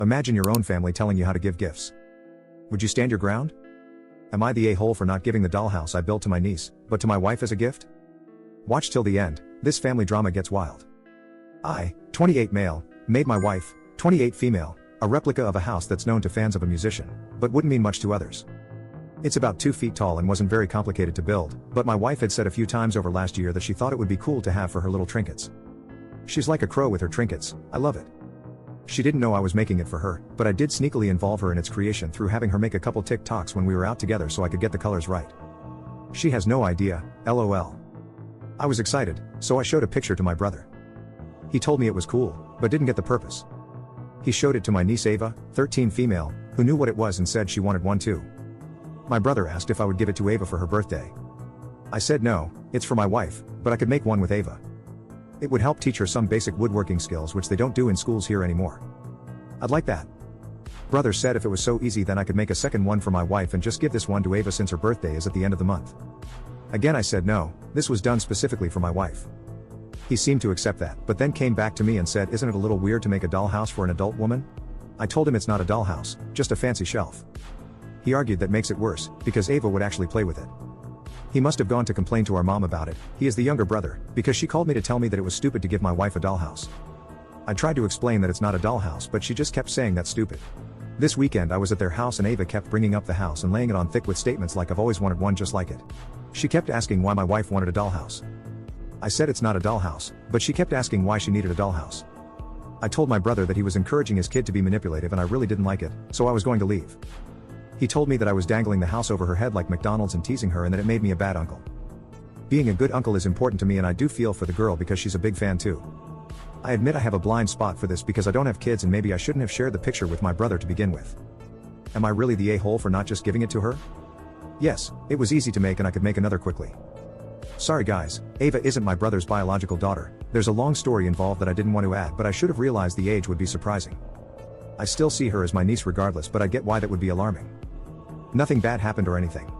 Imagine your own family telling you how to give gifts. Would you stand your ground? Am I the a-hole for not giving the dollhouse I built to my niece, but to my wife as a gift? Watch till the end, this family drama gets wild. I, 28 male, made my wife, 28 female, a replica of a house that's known to fans of a musician, but wouldn't mean much to others. It's about 2 feet tall and wasn't very complicated to build, but my wife had said a few times over last year that she thought it would be cool to have for her little trinkets. She's like a crow with her trinkets, I love it. She didn't know I was making it for her, but I did sneakily involve her in its creation through having her make a couple TikToks when we were out together so I could get the colors right. She has no idea, lol. I was excited, so I showed a picture to my brother. He told me it was cool, but didn't get the purpose. He showed it to my niece Ava, 13 female, who knew what it was and said she wanted one too. My brother asked if I would give it to Ava for her birthday. I said no, it's for my wife, but I could make one with Ava. It would help teach her some basic woodworking skills which they don't do in schools here anymore. I'd like that. Brother said if it was so easy then I could make a second one for my wife and just give this one to Ava since her birthday is at the end of the month. Again I said no, this was done specifically for my wife. He seemed to accept that, but then came back to me and said isn't it a little weird to make a dollhouse for an adult woman? I told him it's not a dollhouse, just a fancy shelf. He argued that makes it worse, because Ava would actually play with it. He must have gone to complain to our mom about it, he is the younger brother, because she called me to tell me that it was stupid to give my wife a dollhouse. I tried to explain that it's not a dollhouse but she just kept saying that's stupid. This weekend I was at their house and Ava kept bringing up the house and laying it on thick with statements like I've always wanted one just like it. She kept asking why my wife wanted a dollhouse. I said it's not a dollhouse, but she kept asking why she needed a dollhouse. I told my brother that he was encouraging his kid to be manipulative and I really didn't like it, so I was going to leave. He told me that I was dangling the house over her head like McDonald's and teasing her and that it made me a bad uncle. Being a good uncle is important to me and I do feel for the girl because she's a big fan too. I admit I have a blind spot for this because I don't have kids and maybe I shouldn't have shared the picture with my brother to begin with. Am I really the a-hole for not just giving it to her? Yes, it was easy to make and I could make another quickly. Sorry guys, Ava isn't my brother's biological daughter, there's a long story involved that I didn't want to add but I should have realized the age would be surprising. I still see her as my niece regardless but I get why that would be alarming. Nothing bad happened or anything.